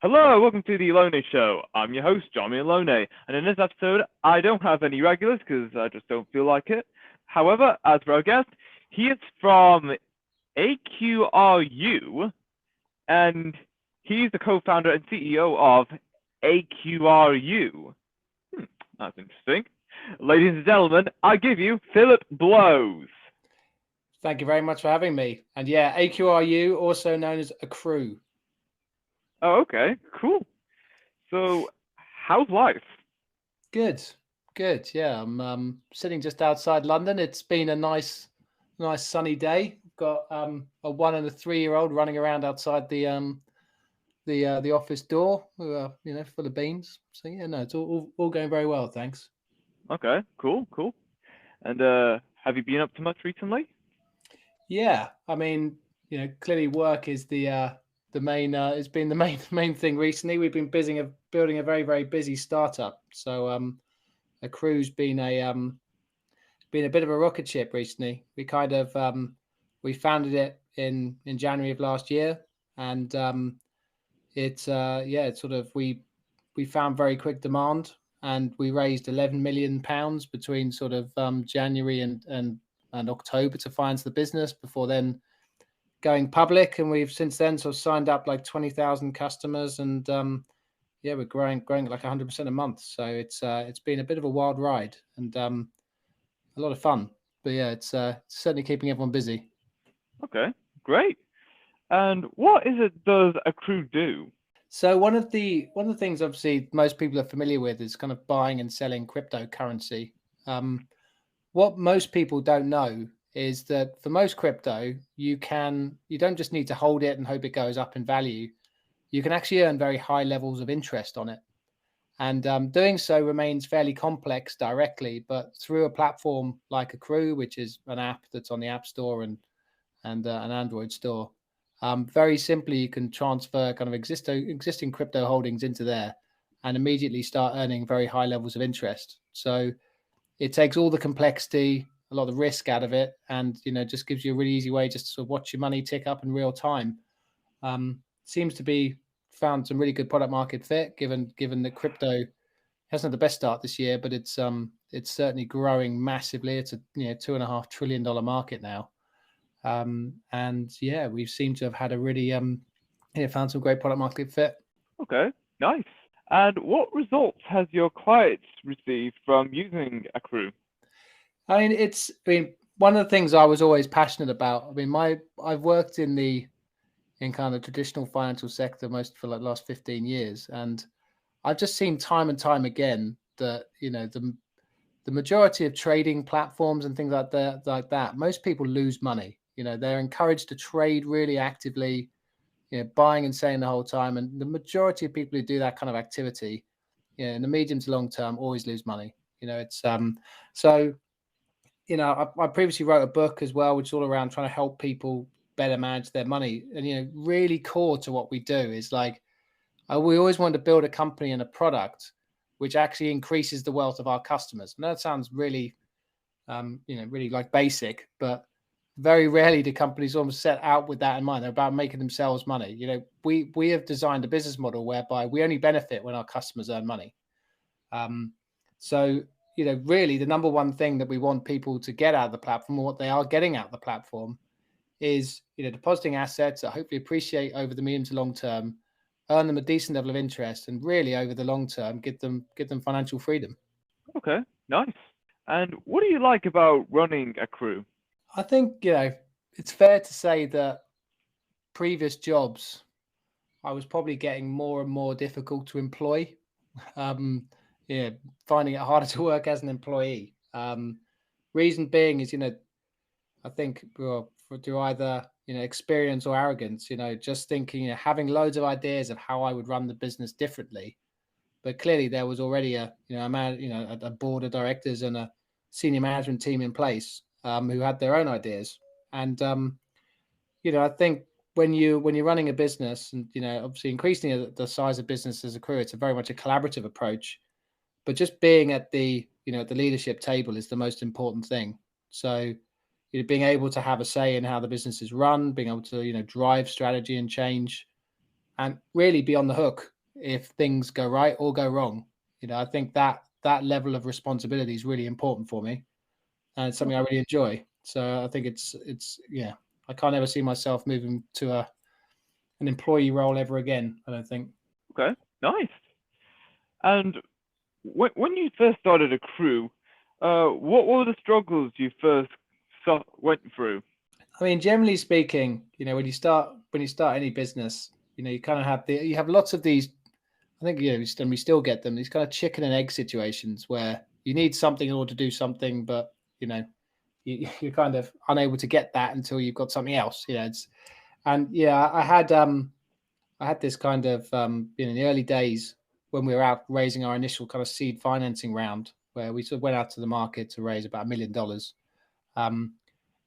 Hello, welcome to the Lone Show. I'm your host, Johnny Lone, and in this episode, I don't have any regulars because I just don't feel like it. However, as for our guest, he is from AQRU, and he's the co-founder and CEO of AQRU. That's interesting. Ladies and gentlemen, I give you Philip Blows. Thank you very much for having me. And yeah, AQRU, also known as AQRU. Oh, okay, cool. So, how's life? Good. Yeah, I'm sitting just outside London. It's been a nice sunny day. Got a 1 and a 3-year-old running around outside the office door, who are full of beans. So yeah, no, it's all going very well, thanks. Okay, cool. And have you been up to much recently? Yeah, I mean, clearly work is the main. It's been the main thing recently. We've been building a very very busy startup. So a crew's been a bit of a rocket ship recently. We kind of we founded it in January of last year, and it's sort of we found very quick demand, and we raised £11 million between sort of January and October to finance the business before then going public. And we've since then sort of signed up like 20,000 customers, and we're growing like 100% a month. So it's been a bit of a wild ride, and a lot of fun. But yeah, it's certainly keeping everyone busy. Okay, great. And what is it does a crew do? So one of the things obviously most people are familiar with is kind of buying and selling cryptocurrency. What most people don't know is that for most crypto, you don't just need to hold it and hope it goes up in value. You can actually earn very high levels of interest on it. And doing so remains fairly complex directly, but through a platform like AQRU, which is an app that's on the App Store and an Android store, very simply you can transfer kind of existing crypto holdings into there and immediately start earning very high levels of interest. So it takes all the complexity, a lot of risk out of it, and just gives you a really easy way just to sort of watch your money tick up in real time. Seems to be found some really good product market fit, given that crypto hasn't had the best start this year, but it's certainly growing massively. It's a $2.5 trillion market now, and yeah, we seem to have had a really found some great product market fit. Okay, nice. And what results has your clients received from using a crew? I mean, one of the things I was always passionate about. I mean, I've worked in kind of traditional financial sector most for like the last 15 years, and I've just seen time and time again that the majority of trading platforms and things like that, most people lose money. They're encouraged to trade really actively, buying and selling the whole time, and the majority of people who do that kind of activity, in the medium to long term, always lose money. It's so I previously wrote a book as well, which is all around trying to help people better manage their money. And really core to what we do is like we always want to build a company and a product which actually increases the wealth of our customers. And that sounds really, really like basic, but very rarely do companies almost set out with that in mind. They're about making themselves money. We have designed a business model whereby we only benefit when our customers earn money. So really the number one thing that we want people to get out of the platform, or what they are getting out of the platform, is depositing assets that hopefully appreciate over the medium to long term, earn them a decent level of interest, and really over the long term give them financial freedom. Okay, nice. And what do you like about running a crew? I think it's fair to say that previous jobs I was probably getting more and more difficult to employ. um, yeah, finding it harder to work as an employee. Reason being is I think through either experience or arrogance, just thinking, having loads of ideas of how I would run the business differently. But clearly there was already a board of directors and a senior management team in place, who had their own ideas. And I think when you're running a business, and obviously increasing the size of business as a crew, it's a very much a collaborative approach. But just being at the leadership table is the most important thing. So being able to have a say in how the business is run, being able to drive strategy and change, and really be on the hook if things go right or go wrong. I think that level of responsibility is really important for me, and it's something I really enjoy. So I think it's yeah, I can't ever see myself moving to an employee role ever again, I don't think. Okay, nice. And when you first started AQRU, what were the struggles you first went through? I mean, generally speaking, when you start any business, you kind of have lots of these. I think and we still get them, these kind of chicken and egg situations where you need something in order to do something, but you're kind of unable to get that until you've got something else. I had this kind of in the early days when we were out raising our initial kind of seed financing round, where we sort of went out to the market to raise about $1 million.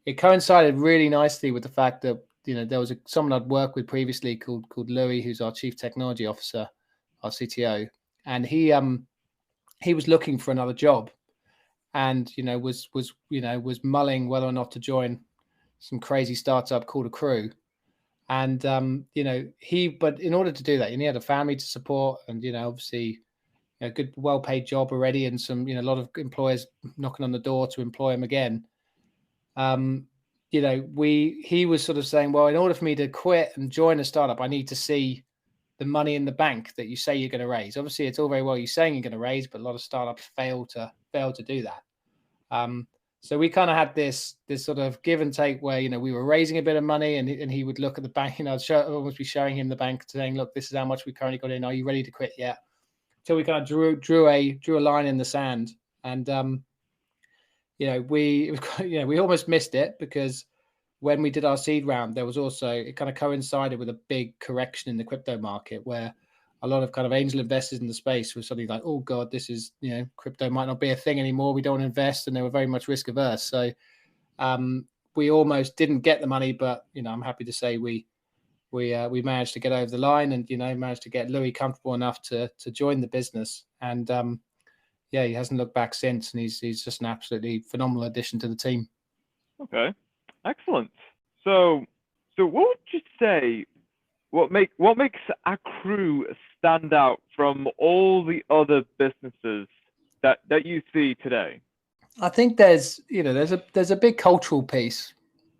It coincided really nicely with the fact that there was someone I'd worked with previously called Louis, who's our chief technology officer, our CTO, and he was looking for another job, and was mulling whether or not to join some crazy startup called AQRU. And but in order to do that, he had a family to support, and obviously a good, well-paid job already, and some a lot of employers knocking on the door to employ him again. He was sort of saying, well, in order for me to quit and join a startup, I need to see the money in the bank that you say you're going to raise. Obviously, it's all very well you saying you're going to raise, but a lot of startups fail to do that. So we kind of had this sort of give and take where we were raising a bit of money, and he would look at the bank. I'd almost be showing him the bank, saying, "Look, this is how much we currently got in. Are you ready to quit yet?" So we kind of drew a line in the sand, and we almost missed it, because when we did our seed round, there was also, it kind of coincided with a big correction in the crypto market, where a lot of kind of angel investors in the space were suddenly like, oh God, this is, crypto might not be a thing anymore. We don't want to invest. And they were very much risk averse. So we almost didn't get the money, but, I'm happy to say we managed to get over the line, and, managed to get Louis comfortable enough to join the business. And he hasn't looked back since. And he's just an absolutely phenomenal addition to the team. Okay, excellent. So what would you say? What makes AQRU stand out from all the other businesses that you see today? I think there's a big cultural piece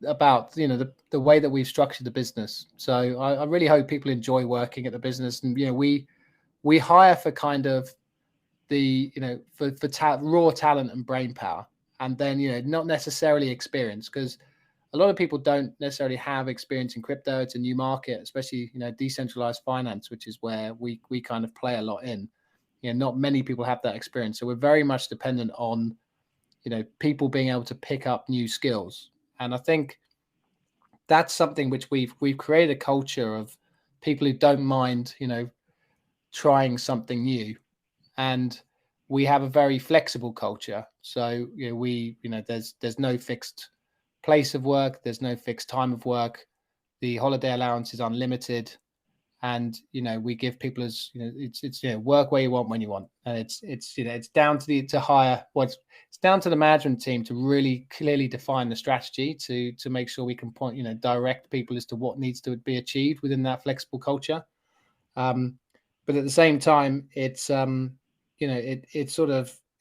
about the way that we've structured the business. So I really hope people enjoy working at the business, and we hire for kind of the for raw talent and brain power, and then not necessarily experience, because a lot of people don't necessarily have experience in crypto. It's a new market, especially decentralized finance, which is where we kind of play a lot in. Not many people have that experience, so we're very much dependent on people being able to pick up new skills. And I think that's something which we've created a culture of people who don't mind trying something new, and we have a very flexible culture. So there's no fixed place of work, there's no fixed time of work, the holiday allowance is unlimited, and we give people it's work where you want, when you want, and it's down to hire it's down to the management team to really clearly define the strategy to make sure we can point direct people as to what needs to be achieved within that flexible culture. But at the same time, it's it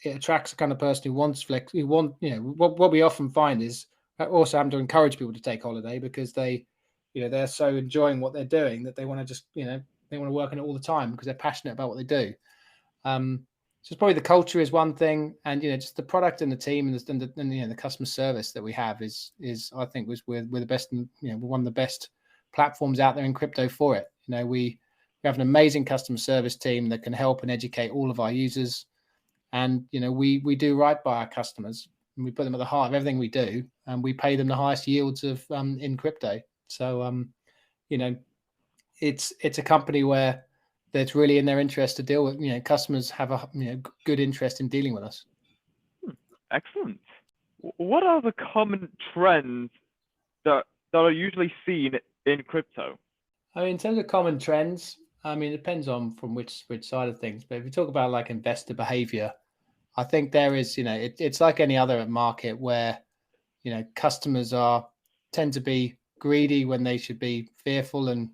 attracts the kind of person who wants what we often find is also having to encourage people to take holiday, because they're so enjoying what they're doing that they want to just they want to work on it all the time because they're passionate about what they do. So it's probably the culture is one thing, and just the product and the team and the customer service that we have is I think we're the best, we're one of the best platforms out there in crypto for it. We have an amazing customer service team that can help and educate all of our users, and we do right by our customers, and we put them at the heart of everything we do, and we pay them the highest yields of in crypto. So it's a company where that's really in their interest to deal with. Customers have a good interest in dealing with us. Excellent. What are the common trends that are usually seen in crypto? I mean, in terms of common trends, I mean, it depends on from which side of things. But if you talk about like investor behavior, I think there is, it's like any other market where, customers tend to be greedy when they should be fearful, and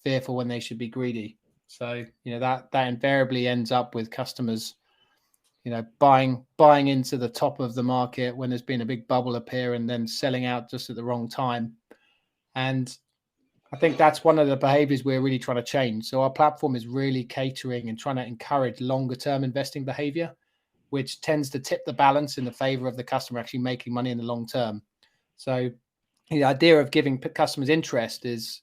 fearful when they should be greedy. So, that invariably ends up with customers, buying into the top of the market when there's been a big bubble appear and then selling out just at the wrong time. And I think that's one of the behaviors we're really trying to change. So our platform is really catering and trying to encourage longer term investing behavior, which tends to tip the balance in the favor of the customer actually making money in the long term. So the idea of giving customers interest is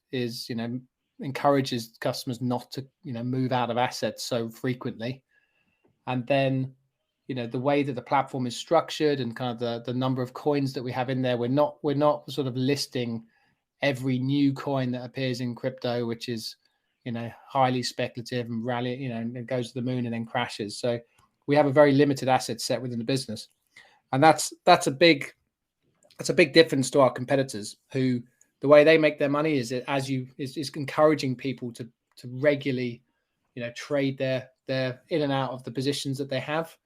encourages customers not to move out of assets so frequently. And then the way that the platform is structured and kind of the number of coins that we have in there, we're not sort of listing every new coin that appears in crypto, which is highly speculative and rally, and it goes to the moon and then crashes. So we have a very limited asset set within the business, and that's a big difference to our competitors, who the way they make their money is encouraging people to regularly trade their in and out of the positions that they have,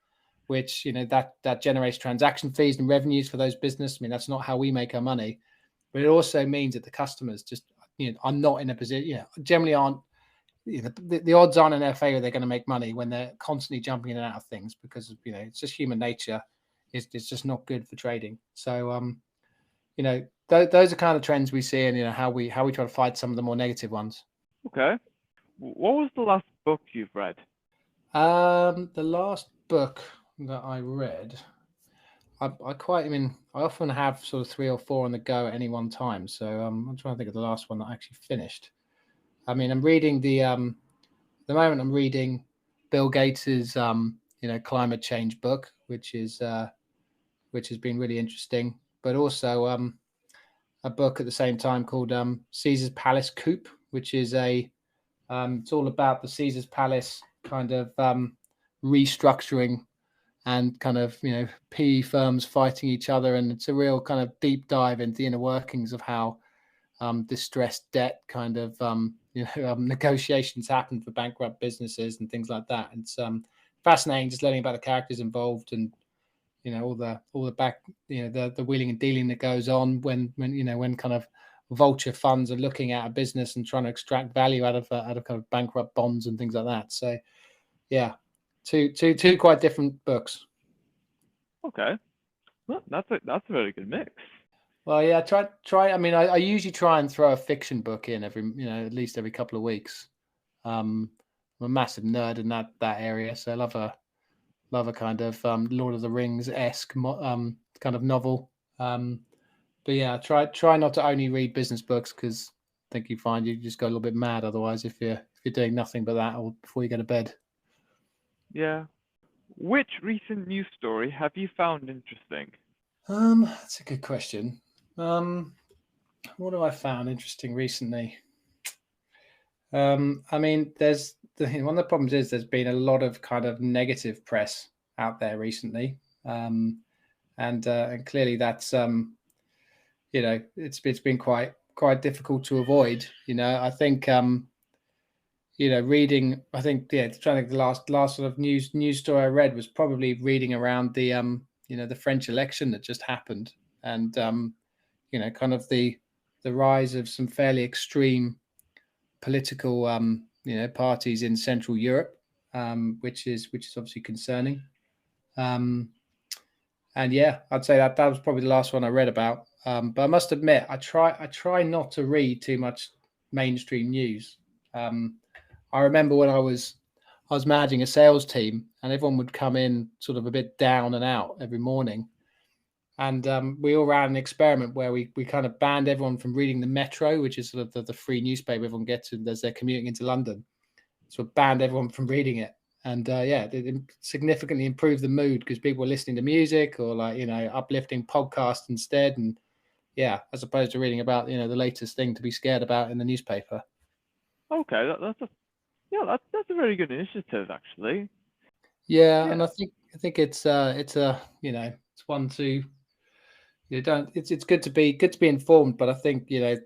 which that generates transaction fees and revenues for those business. I mean, that's not how we make our money, but it also means that the customers just are not in a position, generally aren't, the odds aren't in their favor they're going to make money when they're constantly jumping in and out of things, because it's just human nature. It's just not good for trading. So those are kind of trends we see, and how we try to fight some of the more negative ones. Okay. What was the last book you've read? The last book that I read, I often have sort of 3 or 4 on the go at any one time. So I'm trying to think of the last one that I actually finished. I mean, I'm reading at the moment I'm reading Bill Gates's climate change book, which has been really interesting, but also a book at the same time called Caesar's Palace Coup, which is it's all about the Caesar's Palace kind of restructuring and kind of PE firms fighting each other, and it's a real kind of deep dive into the inner workings of how distressed debt kind of negotiations happen for bankrupt businesses and things like that. It's fascinating just learning about the characters involved, and all the back the wheeling and dealing that goes on when kind of vulture funds are looking at a business and trying to extract value out of kind of bankrupt bonds and things like that. So yeah, two quite different books. Okay, well, that's a very good mix. Well, yeah, try. I mean, I usually try and throw a fiction book in every at least every couple of weeks. I'm a massive nerd in that area, so I love a kind of Lord of the Rings-esque kind of novel. But yeah, try not to only read business books, because I think you find you just go a little bit mad otherwise if you're doing nothing but that or before you go to bed. Yeah. Which recent news story have you found interesting? That's a good question. What have I found interesting recently? I mean, one of the problems is there's been a lot of kind of negative press out there recently, and clearly that's it's been quite difficult to avoid. I think reading. I think trying to think the last sort of news story I read was probably reading around the the French election that just happened, and kind of the rise of some fairly extreme political parties in Central Europe, which is obviously concerning. And yeah, I'd say that was probably the last one I read about. But I must admit, I try not to read too much mainstream news. I remember when I was managing a sales team, and everyone would come in sort of a bit down and out every morning. And we all ran an experiment where we kind of banned everyone from reading the Metro, which is sort of the free newspaper everyone gets as they're commuting into London. So banned everyone from reading it. And it significantly improved the mood, because people were listening to music or uplifting podcasts instead. And yeah, as opposed to reading about the latest thing to be scared about in the newspaper. Okay, that's a very good initiative, actually. Yeah, and I think it's it's one to it's good to be informed, but I think in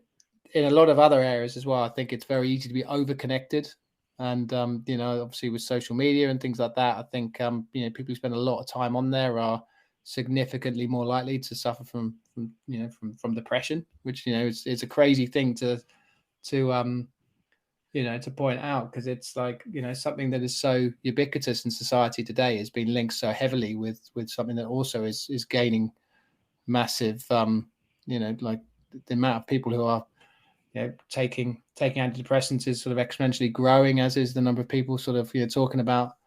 a lot of other areas as well, I think it's very easy to be over connected. And obviously with social media and things like that, I think people who spend a lot of time on there are significantly more likely to suffer from depression, which is a crazy thing to to point out, because it's like, something that is so ubiquitous in society today has been linked so heavily with something that also is gaining massive, like the amount of people who are taking antidepressants is sort of exponentially growing, as is the number of people sort of talking about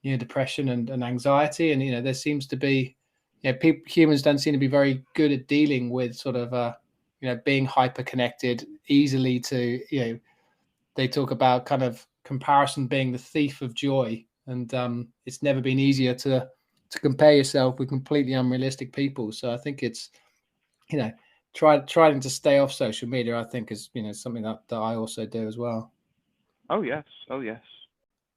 depression and anxiety. And there seems to be humans don't seem to be very good at dealing with sort of being hyper connected easily to they talk about kind of comparison being the thief of joy, and it's never been easier to compare yourself with completely unrealistic people. So I think it's trying to stay off social media, I think, is something that I also do as well. Oh yes, oh yes.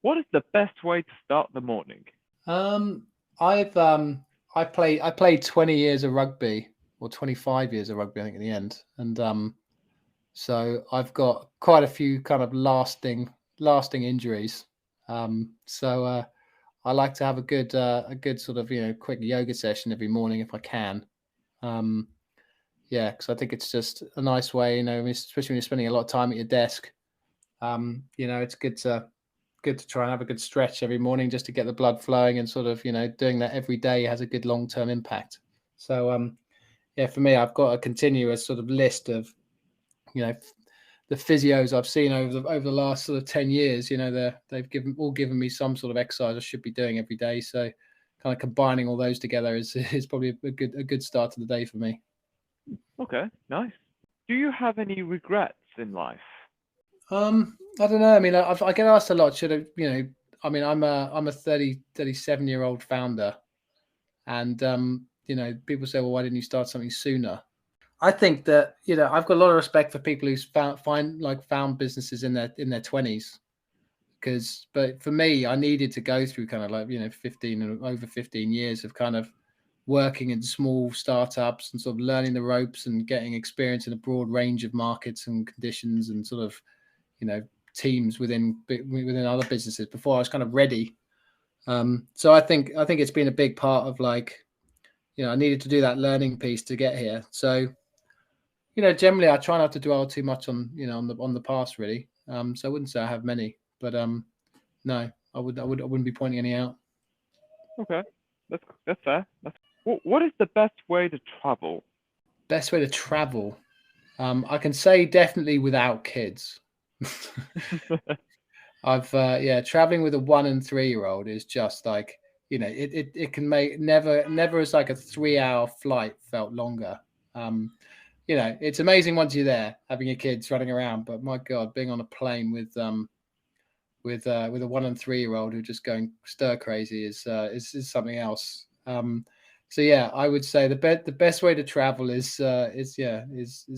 What is the best way to start the morning? I've I played 20 years of rugby, or 25 years of rugby, I think, in the end, and so I've got quite a few kind of lasting injuries. So I like to have a good sort of quick yoga session every morning if I can. Um, yeah, because I think it's just a nice way, especially when you're spending a lot of time at your desk. It's good to try and have a good stretch every morning just to get the blood flowing, and sort of doing that every day has a good long-term impact. So yeah, for me, I've got a continuous sort of list of the physios I've seen over the last sort of 10 years. They've given me some sort of exercise I should be doing every day. So kind of combining all those together is probably a good start to the day for me. Okay, nice. Do you have any regrets in life? I don't know. I mean, I get asked a lot. Should I, I mean, I'm a 37-year-old founder, and people say, well, why didn't you start something sooner? I think that I've got a lot of respect for people who found businesses in their 20s, but for me, I needed to go through kind of like 15 and over 15 years of kind of working in small startups and sort of learning the ropes and getting experience in a broad range of markets and conditions, and sort of teams within other businesses before I was kind of ready. So I think it's been a big part of, like, I needed to do that learning piece to get here. So generally I try not to dwell too much on on the past, really. So I wouldn't say I have many, but no, I wouldn't be pointing any out. Okay, that's fair. What is the best way to travel? Best way to travel, I can say definitely without kids. I've traveling with a 1 and 3-year-old is just like, it can make never as like a 3-hour flight felt longer. It's amazing once you're there having your kids running around, but my God, being on a plane with a 1 and 3-year-old who just going stir crazy is something else. So yeah, I would say the best way to travel is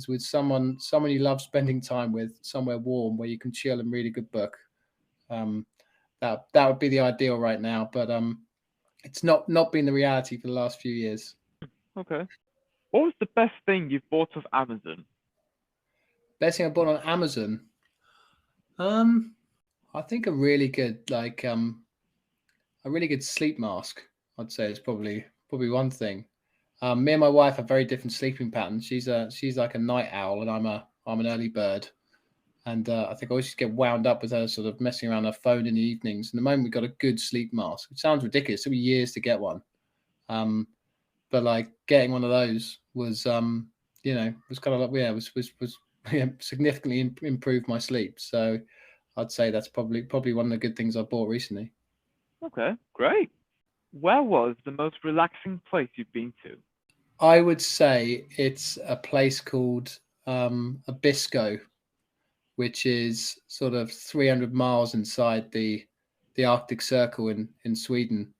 with someone you love spending time with, somewhere warm where you can chill and read a good book. That would be the ideal right now, but it's not been the reality for the last few years. Okay. What was the best thing you've bought off Amazon? Best thing I bought on Amazon, I think a really good sleep mask, I'd say, is probably one thing. Me and my wife have very different sleeping patterns. She's like a night owl, and I'm an early bird. And I think I always just get wound up with her sort of messing around her phone in the evenings. And the moment we got a good sleep mask, which sounds ridiculous, it took me years to get one. But like getting one of those was kind of like, was significantly improved my sleep. So I'd say that's probably one of the good things I bought recently. Okay, great. Where was the most relaxing place you've been to? I would say it's a place called Abisko, which is sort of 300 miles inside the Arctic Circle in Sweden.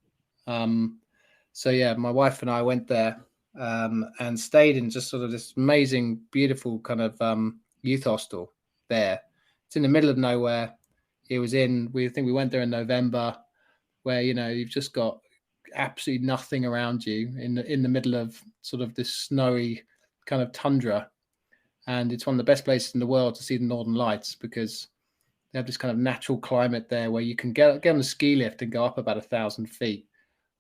So yeah, my wife and I went there and stayed in just sort of this amazing, beautiful kind of youth hostel there. It's in the middle of nowhere. We think we went there in November, where you've just got absolutely nothing around you in the middle of sort of this snowy kind of tundra. And it's one of the best places in the world to see the Northern Lights, because they have this kind of natural climate there where you can get on a ski lift and go up about 1,000 feet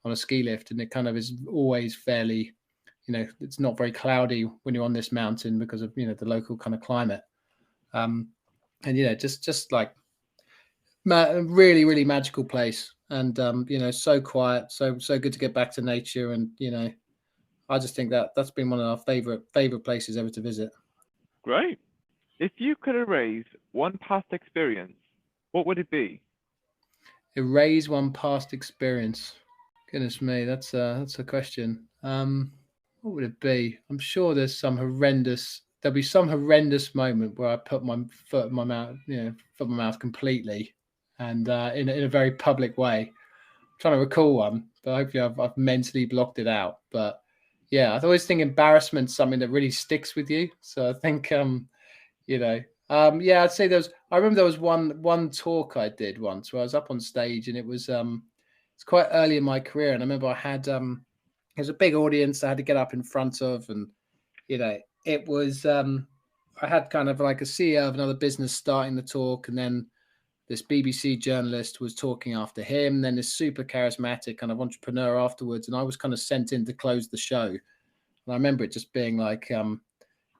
on a ski lift, and it kind of is always fairly, it's not very cloudy when you're on this mountain because of the local kind of climate. and just like really really magical place, and so quiet, so good to get back to nature, and I just think that that's been one of our favorite places ever to visit. Great. If you could erase one past experience, what would it be? Erase one past experience. Goodness me, that's a question. What would it be? I'm sure there'll be some horrendous moment where I put my foot in my mouth, foot in my mouth completely, and in a very public way. I'm trying to recall one, but hopefully I've mentally blocked it out. But yeah, I always think embarrassment's something that really sticks with you. So I think you know. Yeah, I'd say I remember there was one talk I did once where I was up on stage, and it's quite early in my career, and I remember I had it was a big audience I had to get up in front of, and it was I had kind of like a CEO of another business starting the talk, and then this BBC journalist was talking after him, then this super charismatic kind of entrepreneur afterwards, and I was kind of sent in to close the show. And I remember it just being like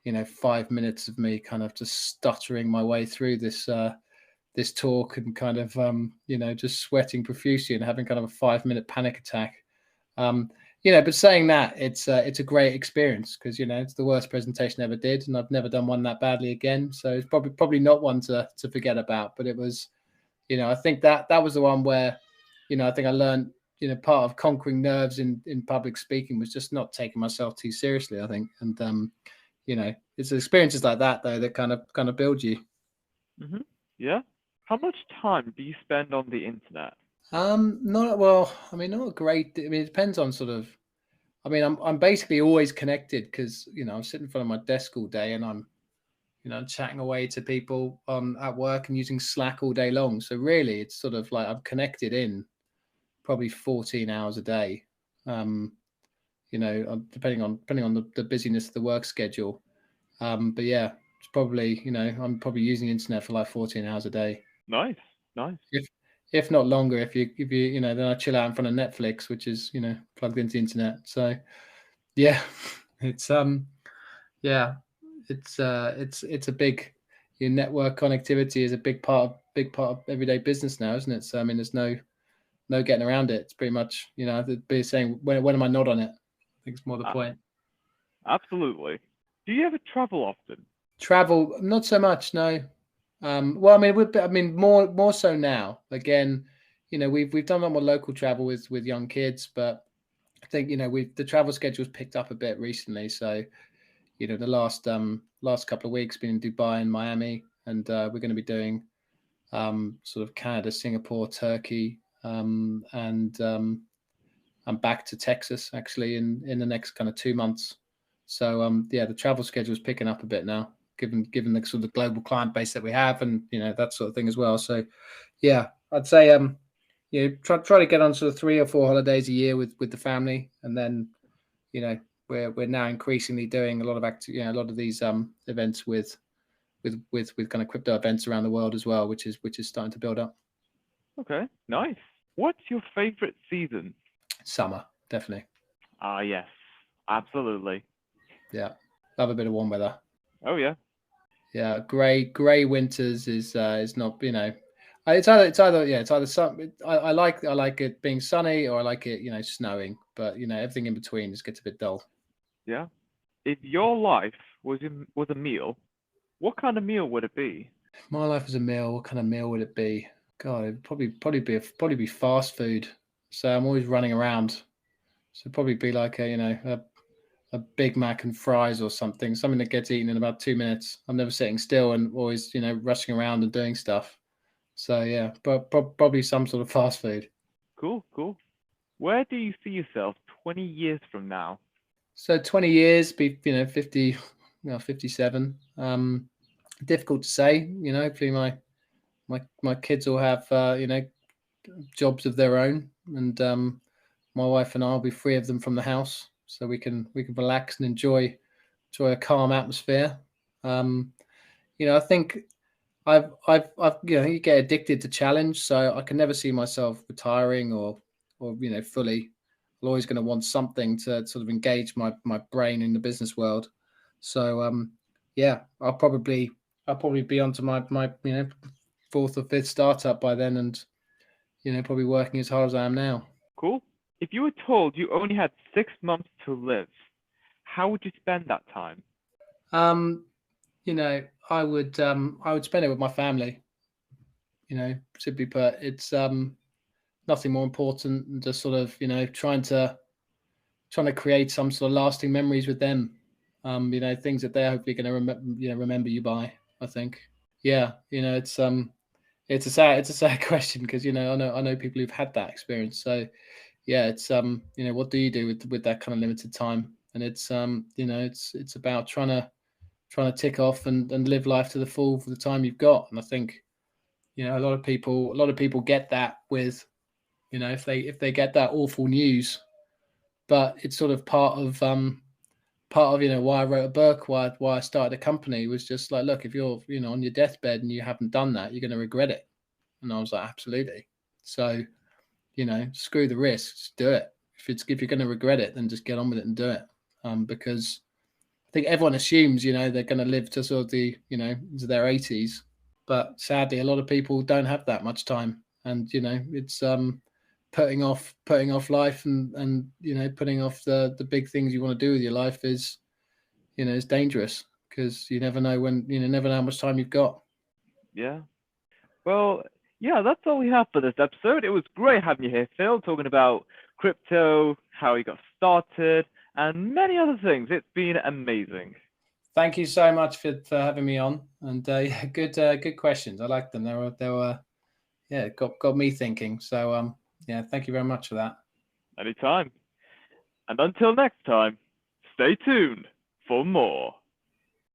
5 minutes of me kind of just stuttering my way through this talk, and kind of just sweating profusely and having kind of a 5 minute panic attack. um but saying that, it's a great experience, because it's the worst presentation I ever did, and I've never done one that badly again, so it's probably not one to forget about. But it was, I think that was the one where I think I learned, part of conquering nerves in public speaking was just not taking myself too seriously, I think. And it's experiences like that though that kind of build you. Hmm. Yeah. How much time do you spend on the internet? Not well. I mean, not a great. I mean, it depends on sort of. I mean, I'm basically always connected, because I'm sitting in front of my desk all day, and I'm chatting away to people on at work and using Slack all day long. So really, it's sort of like I'm connected in probably 14 hours a day. Um, depending on the busyness of the work schedule. But yeah, it's probably I'm probably using the internet for like 14 hours a day, Nice, nice. if if not longer. If you then I chill out in front of Netflix, which is plugged into the internet. So yeah, it's yeah, it's a big your network connectivity is a big part of everyday business now, isn't it? So I mean, there's no getting around it. It's pretty much it'd be saying, when am I not on it? I think it's more the A- point. Absolutely. Do you ever travel often? Travel, not so much, no. Well, I mean, I mean, more so now. Again, we've done a lot more local travel with young kids, but I think we've the travel schedule's picked up a bit recently. So the last couple of weeks been in Dubai and Miami, and we're going to be doing sort of Canada, Singapore, Turkey, and I'm back to Texas actually in the next kind of 2 months. So yeah, the travel schedule is picking up a bit now, given the sort of global client base that we have, and that sort of thing as well. So yeah, I'd say try to get on sort of 3 or 4 holidays a year with the family, and then we're now increasingly doing a lot of a lot of these events with kind of crypto events around the world as well, which is starting to build up. Okay, nice. What's your favorite season? Summer, definitely. Ah, yes, absolutely. Yeah, love a bit of warm weather. Oh yeah. Yeah, grey winters is not, it's either yeah, it's either sun. I like it being sunny, or I like it snowing, but everything in between just gets a bit dull. Yeah. If your life was a meal, what kind of meal would it be? My life as a meal, what kind of meal would it be? God, it'd probably be fast food. So I'm always running around. So it'd probably be like a Big Mac and fries, or something that gets eaten in about 2 minutes. I'm never sitting still, and always rushing around and doing stuff. So yeah, but probably some sort of fast food. Cool, cool. Where do you see yourself 20 years from now? So 20 years, be 50, 57. Difficult to say. Hopefully my kids will have jobs of their own, and my wife and I will be free of them from the house, so we can relax and enjoy a calm atmosphere. Um, I think I've you get addicted to challenge, so I can never see myself retiring, or fully. I'm always going to want something to sort of engage my brain in the business world. So yeah, I'll probably I'll probably be onto my fourth or fifth startup by then, and probably working as hard as I am now. Cool. If you were told you only had 6 months to live, how would you spend that time? I would spend it with my family. Simply put, it's nothing more important than just sort of trying to create some sort of lasting memories with them. Things that they're hopefully going to remember you by. I think. Yeah, it's a sad question because I know people who've had that experience. So yeah, it's what do you do with that kind of limited time? And it's it's about trying to tick off and live life to the full for the time you've got. And I think a lot of people get that with if they get that awful news, but it's sort of part of why I wrote a book, why I started a company was just like, look, if you're on your deathbed and you haven't done that, you're going to regret it. And I was like, absolutely. So screw the risks, do it. If you're going to regret it, then just get on with it and do it. Because I think everyone assumes they're going to live to sort of the into their 80s, but sadly a lot of people don't have that much time, and it's putting off life and putting off the big things you want to do with your life is is dangerous because you never know never know how much time you've got. Yeah. Well, yeah, that's all we have for this episode. It was great having you here, Phil, talking about crypto, how you got started, and many other things. It's been amazing. Thank you so much for having me on, and yeah, good questions. I liked them. They were yeah, got me thinking. So yeah, thank you very much for that. Anytime. And until next time, stay tuned for more.